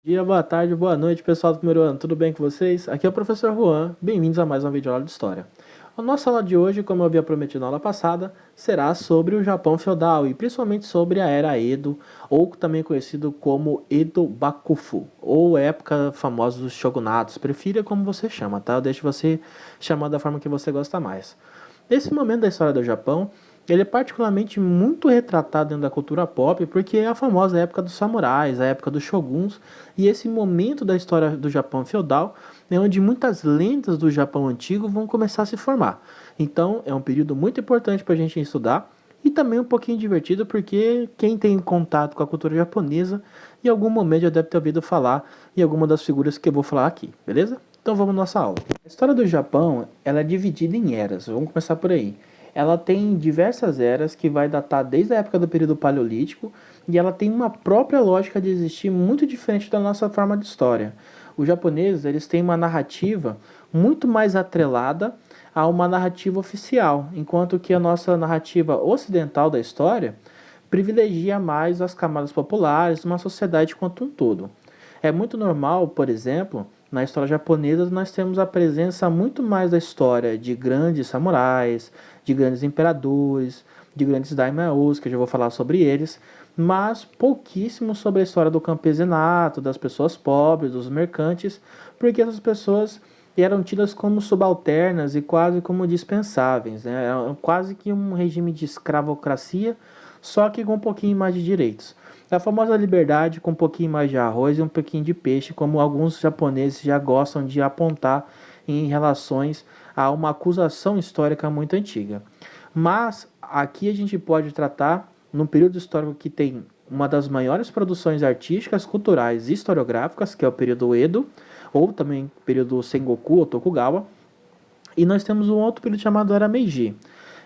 Dia, boa tarde, boa noite, pessoal do primeiro ano, tudo bem com vocês? Aqui é o professor Juan, bem-vindos a mais uma videoaula de História. A nossa aula de hoje, como eu havia prometido na aula passada, será sobre o Japão feudal e principalmente sobre a Era Edo, ou também conhecido como Edo Bakufu, ou época famosa dos shogunatos, prefira como você chama, tá? Eu deixo você chamar da forma que você gosta mais. Nesse momento da história do Japão, ele é particularmente muito retratado dentro da cultura pop porque é a famosa época dos samurais, a época dos shoguns, e esse momento da história do Japão feudal é onde muitas lendas do Japão antigo vão começar a se formar. Então é um período muito importante para a gente estudar e também um pouquinho divertido porque quem tem contato com a cultura japonesa em algum momento já deve ter ouvido falar em alguma das figuras que eu vou falar aqui, beleza? Então vamos à nossa aula. A história do Japão ela é dividida em eras, vamos começar por aí. Ela tem diversas eras que vai datar desde a época do período paleolítico e ela tem uma própria lógica de existir muito diferente da nossa forma de história. Os japoneses eles têm uma narrativa muito mais atrelada a uma narrativa oficial, enquanto que a nossa narrativa ocidental da história privilegia mais as camadas populares, uma sociedade quanto um todo. É muito normal, por exemplo, na história japonesa nós temos a presença muito mais da história de grandes samurais, de grandes imperadores, de grandes daimyos, que eu já vou falar sobre eles, mas pouquíssimo sobre a história do campesinato, das pessoas pobres, dos mercantes, porque essas pessoas eram tidas como subalternas e quase como dispensáveis, né? Era quase que um regime de escravocracia, só que com um pouquinho mais de direitos. A famosa liberdade com um pouquinho mais de arroz e um pouquinho de peixe, como alguns japoneses já gostam de apontar em relações a uma acusação histórica muito antiga. Mas aqui a gente pode tratar num período histórico que tem uma das maiores produções artísticas, culturais e historiográficas, que é o período Edo, ou também período Sengoku ou Tokugawa, e nós temos um outro período chamado Era Meiji.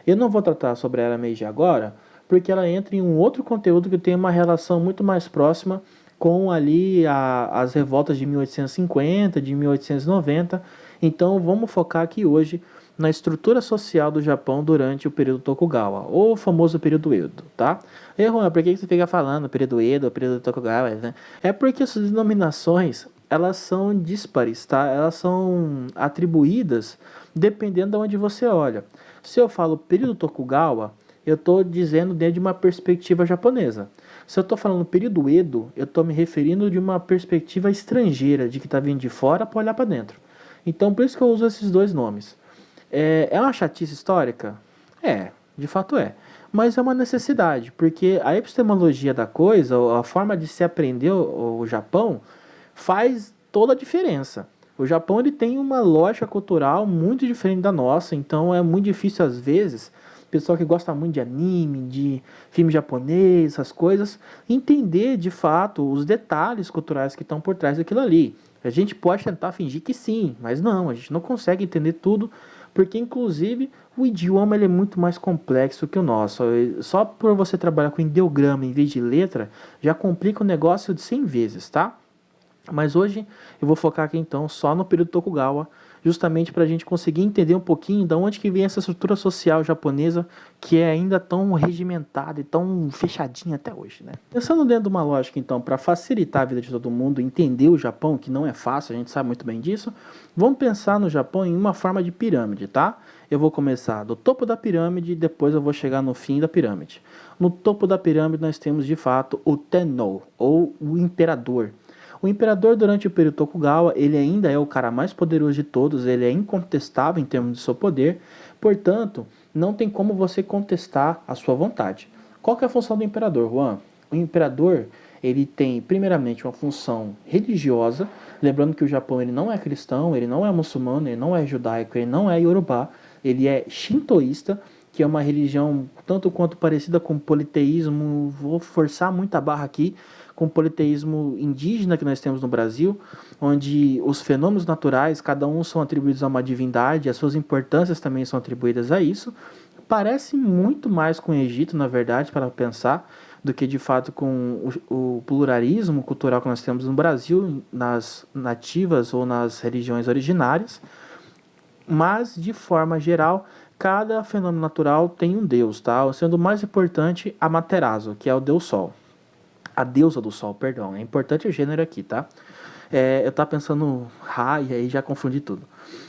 Eu não vou tratar sobre a Era Meiji agora, porque ela entra em um outro conteúdo que tem uma relação muito mais próxima com ali as revoltas de 1850, de 1890. Então vamos focar aqui hoje na estrutura social do Japão durante o período Tokugawa, ou o famoso período Edo, tá? E Juan, por que você fica falando período Edo, período Tokugawa, né? É porque essas denominações, elas são díspares, tá? Elas são atribuídas dependendo de onde você olha. Se eu falo período Tokugawa, eu estou dizendo dentro de uma perspectiva japonesa. Se eu estou falando período Edo, eu estou me referindo de uma perspectiva estrangeira, de que está vindo de fora para olhar para dentro. Então, por isso que eu uso esses dois nomes. É uma chatice histórica? É, de fato é. Mas é uma necessidade, porque a epistemologia da coisa, a forma de se aprender o Japão, faz toda a diferença. O Japão ele tem uma lógica cultural muito diferente da nossa, então é muito difícil às vezes, pessoal que gosta muito de anime, de filme japonês, essas coisas, entender de fato os detalhes culturais que estão por trás daquilo ali. A gente pode tentar fingir que sim, mas não, a gente não consegue entender tudo, porque inclusive o idioma ele é muito mais complexo que o nosso. Só por você trabalhar com ideograma em vez de letra, já complica o negócio de 100 vezes, tá? Mas hoje eu vou focar aqui então só no período Tokugawa, justamente para a gente conseguir entender um pouquinho de onde que vem essa estrutura social japonesa que é ainda tão regimentada e tão fechadinha até hoje, né? Pensando dentro de uma lógica então para facilitar a vida de todo mundo, entender o Japão, que não é fácil, a gente sabe muito bem disso, vamos pensar no Japão em uma forma de pirâmide, tá? Eu vou começar do topo da pirâmide e depois eu vou chegar no fim da pirâmide. No topo da pirâmide nós temos de fato o Tenno, ou o imperador. O imperador durante o período Tokugawa, ele ainda é o cara mais poderoso de todos, ele é incontestável em termos de seu poder, portanto, não tem como você contestar a sua vontade. Qual que é a função do imperador, Juan? O imperador, ele tem primeiramente uma função religiosa, lembrando que o Japão ele não é cristão, ele não é muçulmano, ele não é judaico, ele não é iorubá, ele é shintoísta, que é uma religião tanto quanto parecida com o politeísmo, vou forçar muita barra aqui, com o politeísmo indígena que nós temos no Brasil, onde os fenômenos naturais, cada um são atribuídos a uma divindade, as suas importâncias também são atribuídas a isso. Parece muito mais com o Egito, na verdade, para pensar, do que de fato com o pluralismo cultural que nós temos no Brasil, nas nativas ou nas religiões originárias. Mas, de forma geral, cada fenômeno natural tem um deus, tá? Sendo o mais importante, Amaterasu, que é o deus Sol. A deusa do sol, perdão. É importante o gênero aqui, tá? Eu tava pensando Ra e aí já confundi tudo.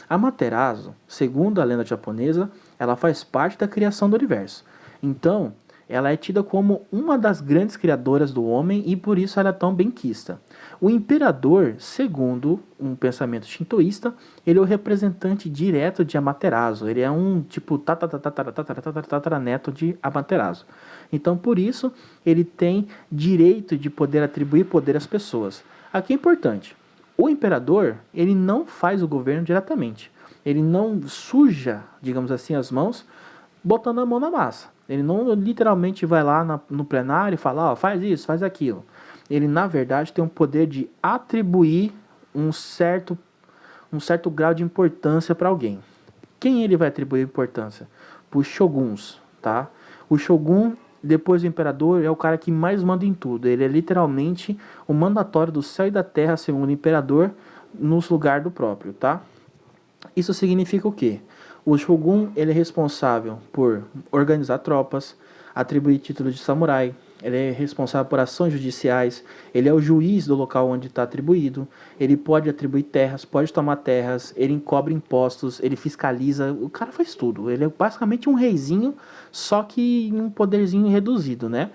A Amaterasu, segundo a lenda japonesa, ela faz parte da criação do universo. Então, ela é tida como uma das grandes criadoras do homem e por isso ela é tão benquista. O imperador, segundo um pensamento shintoísta, ele é o representante direto de Amaterasu. Ele é um tipo tataraneto de Amaterasu. Então, por isso, ele tem direito de poder atribuir poder às pessoas. Aqui é importante. O imperador, ele não faz o governo diretamente. Ele não suja, digamos assim, as mãos botando a mão na massa. Ele não literalmente vai lá no plenário e fala, faz isso, faz aquilo. Ele, na verdade, tem o poder de atribuir um certo grau de importância para alguém. Quem ele vai atribuir importância? Para os shoguns, tá? O shogun, depois do imperador, é o cara que mais manda em tudo. Ele é literalmente o mandatório do céu e da terra, segundo o imperador, no lugar do próprio, tá? Isso significa o quê? O shogun, ele é responsável por organizar tropas, atribuir título de samurai, ele é responsável por ações judiciais, ele é o juiz do local onde está atribuído, ele pode atribuir terras, pode tomar terras, ele encobre impostos, ele fiscaliza, o cara faz tudo. Ele é basicamente um reizinho, só que em um poderzinho reduzido, né?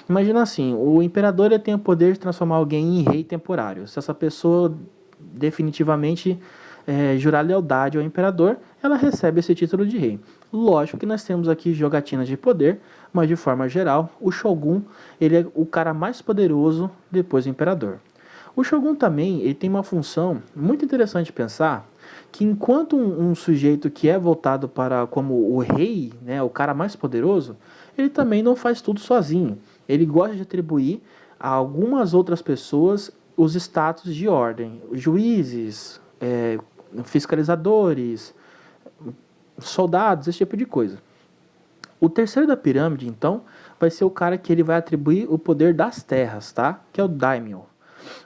Imagina assim, o imperador ele tem o poder de transformar alguém em rei temporário. Se essa pessoa definitivamente jurar lealdade ao imperador, ela recebe esse título de rei. Lógico que nós temos aqui jogatinas de poder, mas de forma geral, o shogun ele é o cara mais poderoso depois do imperador. O shogun também ele tem uma função muito interessante de pensar, que enquanto um sujeito que é voltado para como o rei, né, o cara mais poderoso, ele também não faz tudo sozinho. Ele gosta de atribuir a algumas outras pessoas os status de ordem, juízes, fiscalizadores, soldados, esse tipo de coisa. O terceiro da pirâmide, então, vai ser o cara que ele vai atribuir o poder das terras, tá? Que é o daimyo.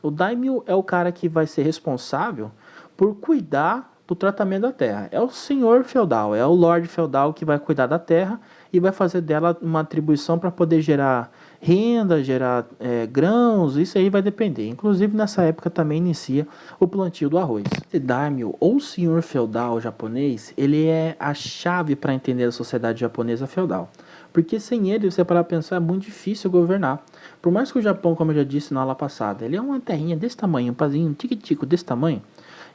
O daimyo é o cara que vai ser responsável por cuidar do tratamento da terra. É o senhor feudal, é o lord feudal que vai cuidar da terra e vai fazer dela uma atribuição para poder gerar renda, gerar grãos, isso aí vai depender. Inclusive nessa época também inicia o plantio do arroz. Esse daimyo ou senhor feudal japonês, ele é a chave para entender a sociedade japonesa feudal. Porque sem ele, você parar para pensar, é muito difícil governar. Por mais que o Japão, como eu já disse na aula passada, ele é uma terrinha desse tamanho, um pazinho, um tique-tico desse tamanho,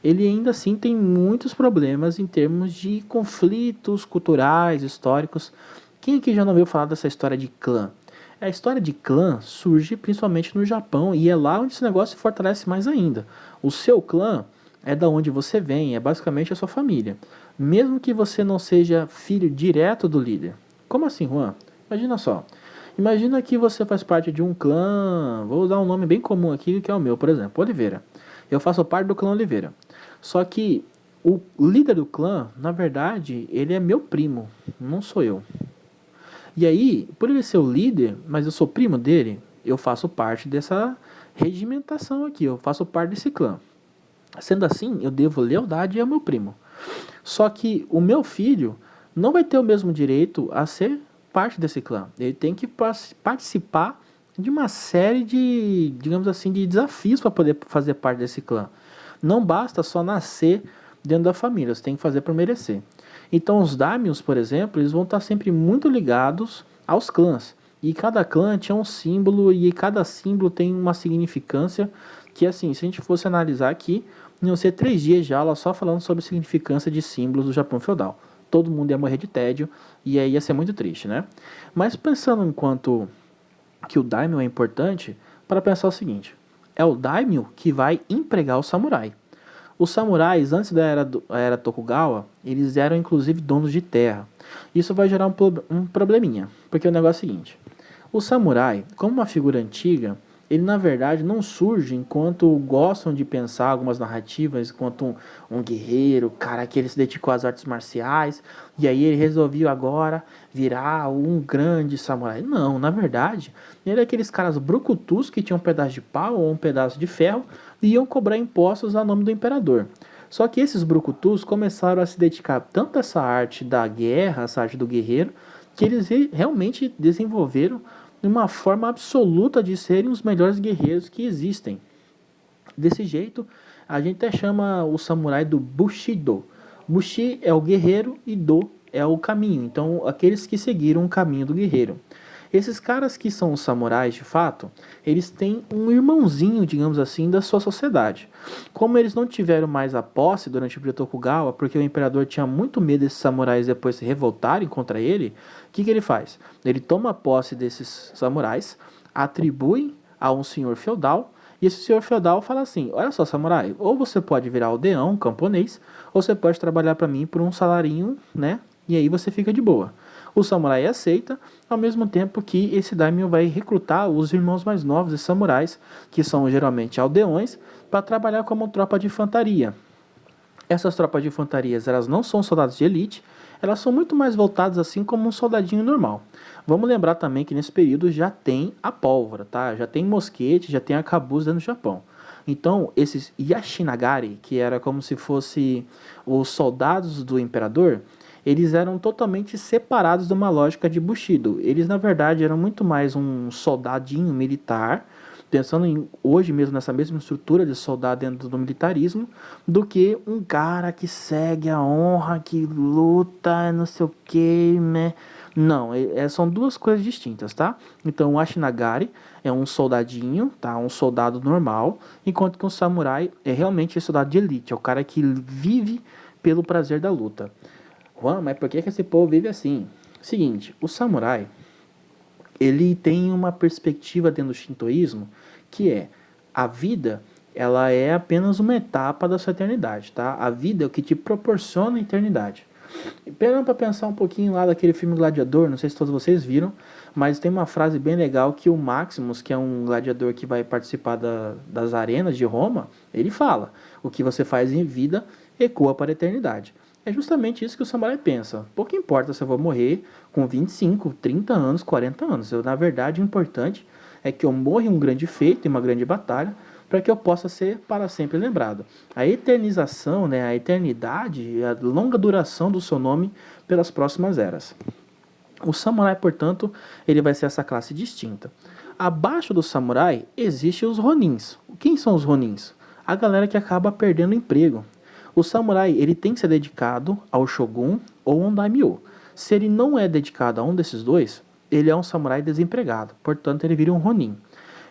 ele ainda assim tem muitos problemas em termos de conflitos culturais, históricos. Quem aqui já não ouviu falar dessa história de clã? A história de clã surge principalmente no Japão e é lá onde esse negócio se fortalece mais ainda. O seu clã é da onde você vem, é basicamente a sua família. Mesmo que você não seja filho direto do líder. Como assim, Juan? Imagina só. Imagina que você faz parte de um clã, vou usar um nome bem comum aqui, que é o meu, por exemplo, Oliveira. Eu faço parte do clã Oliveira. Só que o líder do clã, na verdade, ele é meu primo, não sou eu. E aí, por ele ser o líder, mas eu sou primo dele, eu faço parte dessa regimentação aqui, eu faço parte desse clã. Sendo assim, eu devo lealdade ao meu primo. Só que o meu filho não vai ter o mesmo direito a ser parte desse clã. Ele tem que participar de uma série de, digamos assim, de desafios para poder fazer parte desse clã. Não basta só nascer dentro da família, você tem que fazer por merecer. Então os daimyos, por exemplo, eles vão estar sempre muito ligados aos clãs. E cada clã tinha um símbolo e cada símbolo tem uma significância que, assim, se a gente fosse analisar aqui, iam ser 3 dias de aula só falando sobre a significância de símbolos do Japão feudal. Todo mundo ia morrer de tédio e aí ia ser muito triste, né? Mas pensando enquanto que o daimyo é importante, para pensar o seguinte, é o daimyo que vai empregar o samurai. Os samurais, antes da era Tokugawa, eles eram inclusive donos de terra. Isso vai gerar um probleminha, porque o negócio é o seguinte, o samurai, como uma figura antiga, ele na verdade não surge enquanto gostam de pensar algumas narrativas, enquanto um guerreiro, cara que ele se dedicou às artes marciais, e aí ele resolveu agora virar um grande samurai. Não, na verdade, ele é aqueles caras brucutus que tinham um pedaço de pau ou um pedaço de ferro e iam cobrar impostos a nome do imperador. Só que esses brucutus começaram a se dedicar tanto a essa arte da guerra, essa arte do guerreiro, que eles realmente desenvolveram uma forma absoluta de serem os melhores guerreiros que existem. Desse jeito, a gente até chama o samurai do Bushido. Bushi é o guerreiro e Do é o caminho. Então, aqueles que seguiram o caminho do guerreiro. Esses caras que são os samurais de fato, eles têm um irmãozinho, digamos assim, da sua sociedade. Como eles não tiveram mais a posse durante o período Tokugawa, porque o imperador tinha muito medo desses samurais depois se revoltarem contra ele, o que ele faz? Ele toma posse desses samurais, atribui a um senhor feudal, e esse senhor feudal fala assim: olha só, samurai, ou você pode virar aldeão, camponês, ou você pode trabalhar para mim por um salarinho, né? E aí você fica de boa. O samurai aceita, ao mesmo tempo que esse daimyo vai recrutar os irmãos mais novos de samurais, que são geralmente aldeões, para trabalhar como tropa de infantaria. Essas tropas de infantarias, elas não são soldados de elite, elas são muito mais voltadas assim como um soldadinho normal. Vamos lembrar também que nesse período já tem a pólvora, tá? Já tem mosquete, já tem arcabuz dentro do Japão. Então, esses Yashinagari, que era como se fosse os soldados do imperador, eles eram totalmente separados de uma lógica de Bushido. Eles, na verdade, eram muito mais um soldadinho militar, pensando em, hoje mesmo nessa mesma estrutura de soldado dentro do militarismo, do que um cara que segue a honra, que luta, não sei o que, né? Não, são duas coisas distintas, tá? Então, o Ashinagari é um soldadinho, tá? Um soldado normal, enquanto que um samurai é realmente esse soldado de elite, é o cara que vive pelo prazer da luta. Juan, mas por que esse povo vive assim? Seguinte, o samurai, ele tem uma perspectiva dentro do shintoísmo, que é, a vida, ela é apenas uma etapa da sua eternidade, tá? A vida é o que te proporciona a eternidade. E parando para pensar um pouquinho lá daquele filme Gladiador, não sei se todos vocês viram, mas tem uma frase bem legal que o Maximus, que é um gladiador que vai participar das arenas de Roma, ele fala: o que você faz em vida ecoa para a eternidade. É justamente isso que o samurai pensa. Pouco importa se eu vou morrer com 25, 30 anos, 40 anos. Na verdade, o importante é que eu morra em um grande feito, em uma grande batalha, para que eu possa ser para sempre lembrado. A eternização, né, a eternidade, a longa duração do seu nome pelas próximas eras. O samurai, portanto, ele vai ser essa classe distinta. Abaixo do samurai, existem os ronins. Quem são os ronins? A galera que acaba perdendo o emprego. O samurai, ele tem que ser dedicado ao shogun ou ao daimyo. Se ele não é dedicado a um desses dois, ele é um samurai desempregado. Portanto, ele vira um ronin.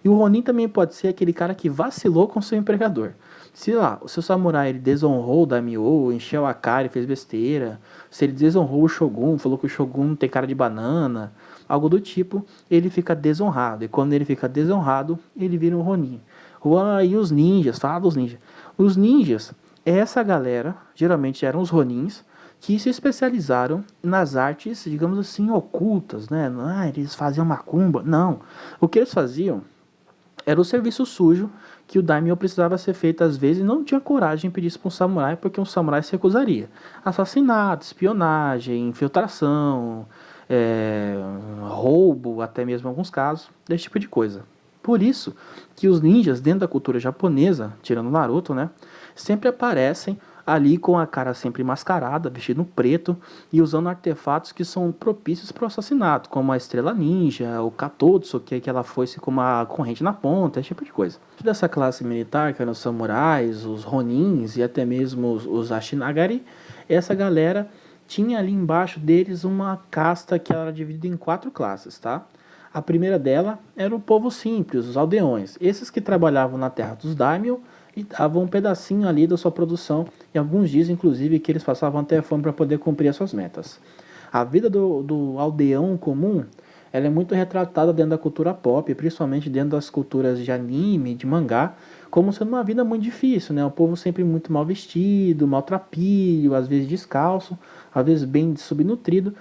E o ronin também pode ser aquele cara que vacilou com seu empregador. Se lá, o seu samurai ele desonrou o daimyo, encheu a cara e fez besteira, se ele desonrou o shogun, falou que o shogun tem cara de banana, algo do tipo, ele fica desonrado. E quando ele fica desonrado, ele vira um ronin. E os ninjas, fala dos ninjas. Os ninjas, essa galera, geralmente eram os ronins, que se especializaram nas artes, digamos assim, ocultas, né? Eles faziam macumba. Não. O que eles faziam era o serviço sujo que o daimyo precisava ser feito às vezes e não tinha coragem de pedir isso para um samurai, porque um samurai se recusaria. Assassinato, espionagem, infiltração, roubo, até mesmo em alguns casos, desse tipo de coisa. Por isso que os ninjas dentro da cultura japonesa, tirando Naruto, né, sempre aparecem ali com a cara sempre mascarada, vestido preto e usando artefatos que são propícios para o assassinato, como a estrela ninja, o katotsu, que é aquela foice com uma corrente na ponta, esse tipo de coisa. Dessa classe militar, que eram os samurais, os ronins e até mesmo os ashinagari, essa galera tinha ali embaixo deles uma casta que era dividida em 4 classes, tá? A primeira dela era o povo simples, os aldeões, esses que trabalhavam na terra dos daimyo e davam um pedacinho ali da sua produção, e alguns dizem inclusive que eles passavam até fome para poder cumprir as suas metas. A vida do aldeão comum, ela é muito retratada dentro da cultura pop, principalmente dentro das culturas de anime, de mangá, como sendo uma vida muito difícil, né? O povo sempre muito mal vestido, maltrapilho, às vezes descalço, às vezes bem subnutrido,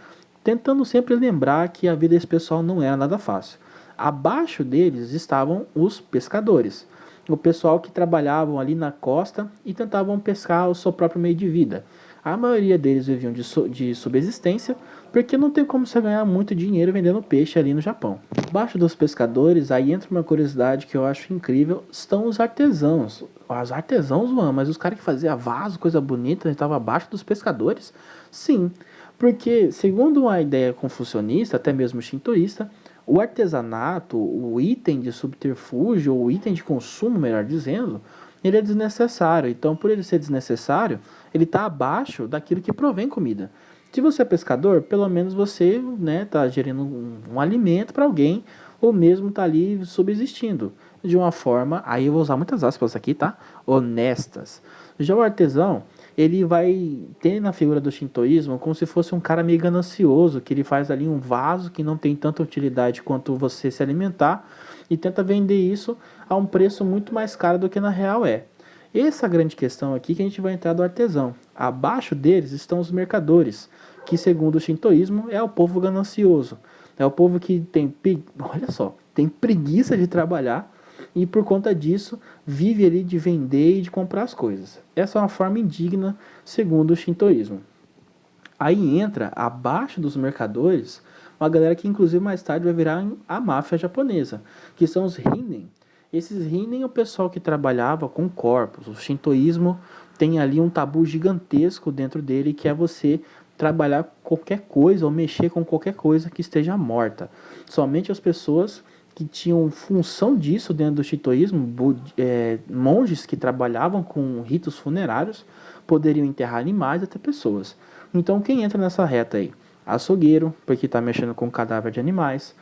tentando sempre lembrar que a vida desse pessoal não era nada fácil. Abaixo deles estavam os pescadores, o pessoal que trabalhavam ali na costa e tentavam pescar o seu próprio meio de vida. A maioria deles viviam de subsistência, porque não tem como você ganhar muito dinheiro vendendo peixe ali no Japão. Abaixo dos pescadores, aí entra uma curiosidade que eu acho incrível, estão os artesãos. Os artesãos, mano, mas os caras que faziam vaso, coisa bonita, estavam abaixo dos pescadores? Sim, porque segundo uma ideia confucionista, até mesmo shintoísta, O artesanato, o item de subterfúgio, ou o item de consumo, melhor dizendo, ele é desnecessário. Então, por ele ser desnecessário, ele está abaixo daquilo que provém comida. Se você é pescador, pelo menos você está gerindo um alimento para alguém, ou mesmo está ali subsistindo de uma forma, aí eu vou usar muitas aspas aqui, tá? Honestas. Já o artesão, ele vai ter na figura do shintoísmo como se fosse um cara meio ganancioso, que ele faz ali um vaso que não tem tanta utilidade quanto você se alimentar e tenta vender isso a um preço muito mais caro do que na real é. Essa é a grande questão aqui que a gente vai entrar do artesão. Abaixo deles estão os mercadores, que segundo o shintoísmo é o povo ganancioso. É o povo que tem, olha só, tem preguiça de trabalhar e por conta disso vive ali de vender e de comprar as coisas. Essa é uma forma indigna segundo o shintoísmo. Aí entra, abaixo dos mercadores, uma galera que inclusive mais tarde vai virar a máfia japonesa, que são os Hinen. Esses Hinen é o pessoal que trabalhava com corpos. O shintoísmo tem ali um tabu gigantesco dentro dele, que é você trabalhar qualquer coisa ou mexer com qualquer coisa que esteja morta. Somente as pessoas que tinham função disso dentro do shintoísmo, monges que trabalhavam com ritos funerários, poderiam enterrar animais até pessoas. Então quem entra nessa reta aí? Açougueiro, porque está mexendo com cadáver de animais,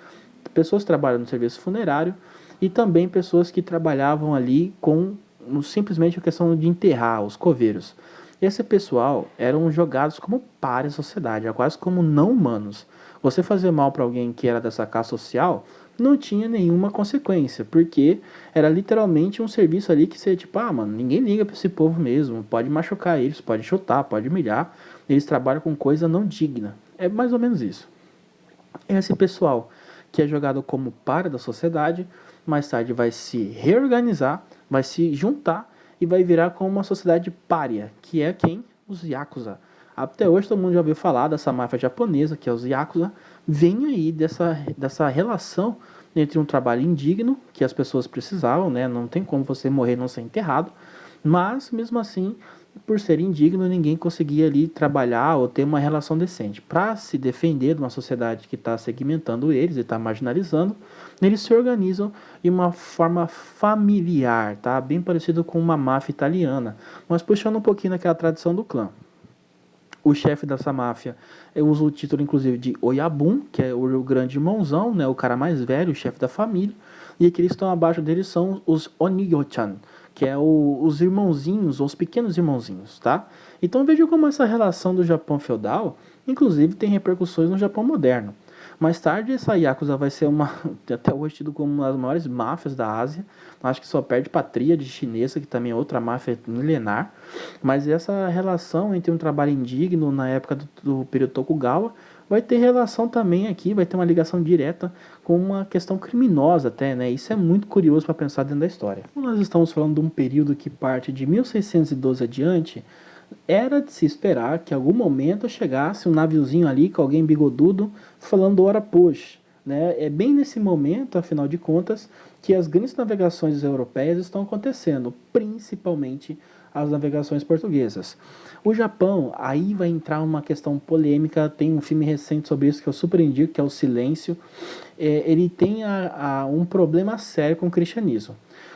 pessoas que trabalham no serviço funerário e também pessoas que trabalhavam ali com simplesmente a questão de enterrar, os coveiros. Esse pessoal eram jogados como pares da sociedade, quase como não humanos. Você fazer mal para alguém que era dessa classe social não tinha nenhuma consequência, porque era literalmente um serviço ali que você, tipo, mano, ninguém liga para esse povo mesmo, pode machucar eles, pode chutar, pode humilhar, eles trabalham com coisa não digna. É mais ou menos isso. Esse pessoal que é jogado como para da sociedade, mais tarde vai se reorganizar, vai se juntar e vai virar como uma sociedade pária, que é quem? Os Yakuza. Até hoje todo mundo já ouviu falar dessa máfia japonesa, que é os Yakuza, vem aí dessa relação entre um trabalho indigno, que as pessoas precisavam, né? Não tem como você morrer e não ser enterrado, mas mesmo assim, por ser indigno, ninguém conseguia ali trabalhar ou ter uma relação decente. Para se defender de uma sociedade que está segmentando eles e está marginalizando, eles se organizam de uma forma familiar, tá? Bem parecido com uma máfia italiana, mas puxando um pouquinho daquela tradição do clã. O chefe dessa máfia, eu uso o título inclusive de Oyabun, que é o grande irmãozão, né, o cara mais velho, o chefe da família, e aqueles que estão abaixo dele são os Onigyo-chan, que é os irmãozinhos, ou os pequenos irmãozinhos, tá? Então veja como essa relação do Japão feudal, inclusive tem repercussões no Japão moderno. Mais tarde, essa Yakuza vai ser até hoje tido como uma das maiores máfias da Ásia. Acho que só perde para a Tríade chinesa, que também é outra máfia milenar. Mas essa relação entre um trabalho indigno na época do período Tokugawa vai ter relação também aqui, vai ter uma ligação direta com uma questão criminosa até, né? Isso é muito curioso para pensar dentro da história. Nós estamos falando de um período que parte de 1612 adiante. Era de se esperar que em algum momento chegasse um naviozinho ali com alguém bigodudo falando ora push, né? É bem nesse momento, afinal de contas, que as grandes navegações europeias estão acontecendo, principalmente as navegações portuguesas. O Japão, aí vai entrar uma questão polêmica, tem um filme recente sobre isso que eu super indico, que é o Silêncio. Ele tem um problema sério com o cristianismo.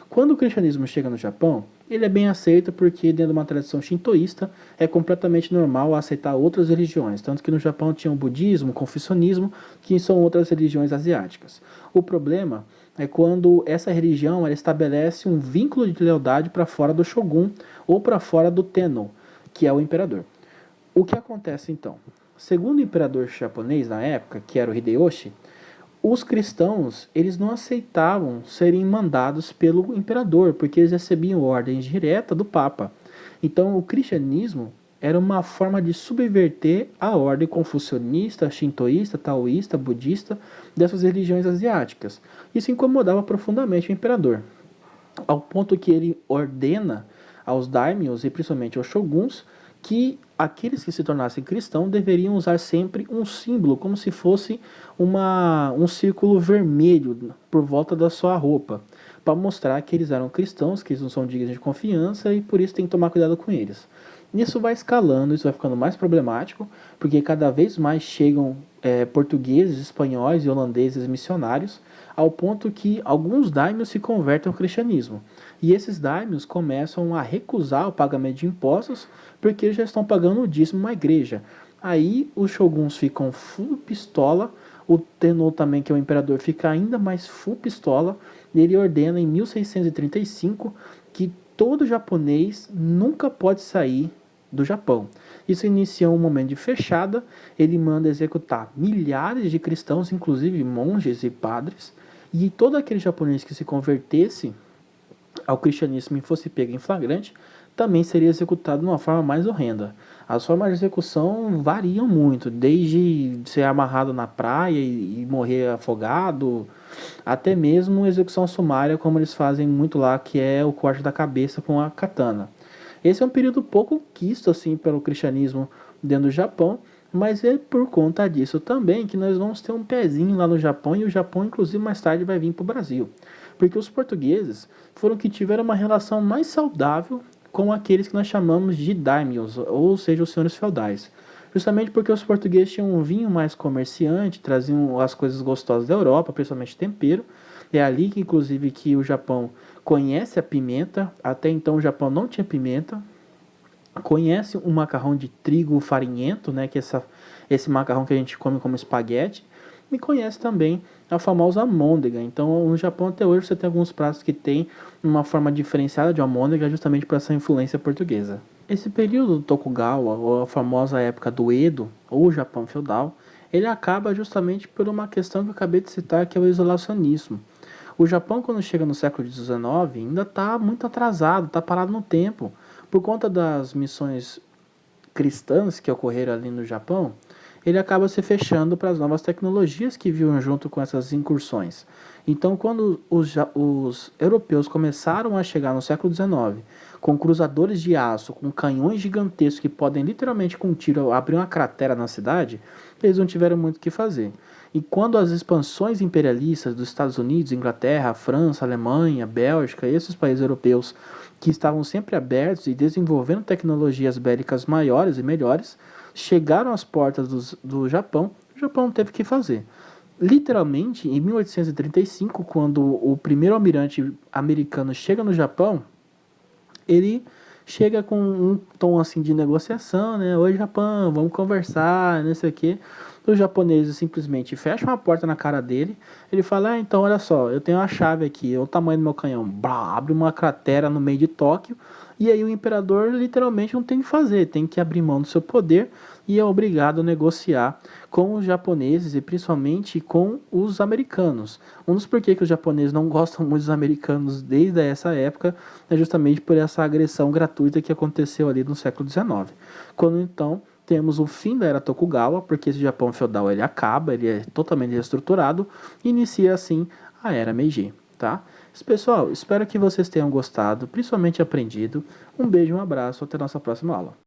Quando o cristianismo chega no Japão, ele é bem aceito porque dentro de uma tradição shintoísta é completamente normal aceitar outras religiões, tanto que no Japão tinha o budismo, o confucionismo, que são outras religiões asiáticas. O problema é quando essa religião ela estabelece um vínculo de lealdade para fora do shogun ou para fora do tenno, que é o imperador. O que acontece então? Segundo o imperador japonês na época, que era o Hideyoshi, os cristãos eles não aceitavam serem mandados pelo imperador, porque eles recebiam ordens diretas do Papa. Então o cristianismo era uma forma de subverter a ordem confucionista, shintoísta, taoísta, budista dessas religiões asiáticas. Isso incomodava profundamente o imperador, ao ponto que ele ordena aos daimyos e principalmente aos shoguns que aqueles que se tornassem cristãos deveriam usar sempre um símbolo, como se fosse um círculo vermelho por volta da sua roupa, para mostrar que eles eram cristãos, que eles não são dignos de confiança e por isso tem que tomar cuidado com eles. Isso vai escalando, isso vai ficando mais problemático, porque cada vez mais chegam portugueses, espanhóis e holandeses missionários, ao ponto que alguns daimyos se convertem ao cristianismo. E esses daimyos começam a recusar o pagamento de impostos, porque eles já estão pagando o dízimo à igreja. Aí os shoguns ficam full pistola, o Tenno também, que é o imperador, fica ainda mais full pistola, e ele ordena em 1635 que todo japonês nunca pode sair do Japão. Isso inicia um momento de fechada, ele manda executar milhares de cristãos, inclusive monges e padres, e todo aquele japonês que se convertesse ao cristianismo e fosse pego em flagrante, também seria executado de uma forma mais horrenda. As formas de execução variam muito, desde ser amarrado na praia e morrer afogado, até mesmo execução sumária, como eles fazem muito lá, que é o corte da cabeça com a katana. Esse é um período pouco quisto assim pelo cristianismo dentro do Japão, mas é por conta disso também que nós vamos ter um pezinho lá no Japão, e o Japão inclusive mais tarde vai vir para o Brasil. Porque os portugueses foram que tiveram uma relação mais saudável com aqueles que nós chamamos de daimyos, ou seja, os senhores feudais. Justamente porque os portugueses tinham um vinho mais comerciante, traziam as coisas gostosas da Europa, principalmente tempero. É ali que, inclusive, que o Japão conhece a pimenta. Até então o Japão não tinha pimenta. Conhece um macarrão de trigo farinhento, né, que é esse macarrão que a gente come como espaguete. E conhece também a famosa almôndega. Então, no Japão até hoje você tem alguns pratos que tem uma forma diferenciada de almôndega, justamente por essa influência portuguesa. Esse período do Tokugawa, ou a famosa época do Edo, ou Japão feudal, ele acaba justamente por uma questão que eu acabei de citar, que é o isolacionismo. O Japão, quando chega no século XIX, ainda está muito atrasado, está parado no tempo. Por conta das missões cristãs que ocorreram ali no Japão, ele acaba se fechando para as novas tecnologias que vinham junto com essas incursões. Então, quando os europeus começaram a chegar no século XIX, com cruzadores de aço, com canhões gigantescos que podem literalmente com um tiro abrir uma cratera na cidade, eles não tiveram muito o que fazer. E quando as expansões imperialistas dos Estados Unidos, Inglaterra, França, Alemanha, Bélgica e esses países europeus que estavam sempre abertos e desenvolvendo tecnologias bélicas maiores e melhores, chegaram às portas do Japão, o Japão teve que fazer. Literalmente, em 1835, quando o primeiro almirante americano chega no Japão, ele chega com um tom assim de negociação, né? Oi, Japão, vamos conversar, não sei o quê. Os japoneses simplesmente fecham a porta na cara dele. Ele fala, então olha só, eu tenho a chave aqui, é o tamanho do meu canhão. Blá, abre uma cratera no meio de Tóquio. E aí o imperador literalmente não tem o que fazer, tem que abrir mão do seu poder e é obrigado a negociar com os japoneses e principalmente com os americanos. Um dos porquês que os japoneses não gostam muito dos americanos desde essa época é justamente por essa agressão gratuita que aconteceu ali no século XIX. Quando então temos o fim da era Tokugawa, porque esse Japão feudal ele acaba, ele é totalmente reestruturado, e inicia assim a era Meiji, tá? Pessoal, espero que vocês tenham gostado, principalmente aprendido. Um beijo, um abraço, até a nossa próxima aula.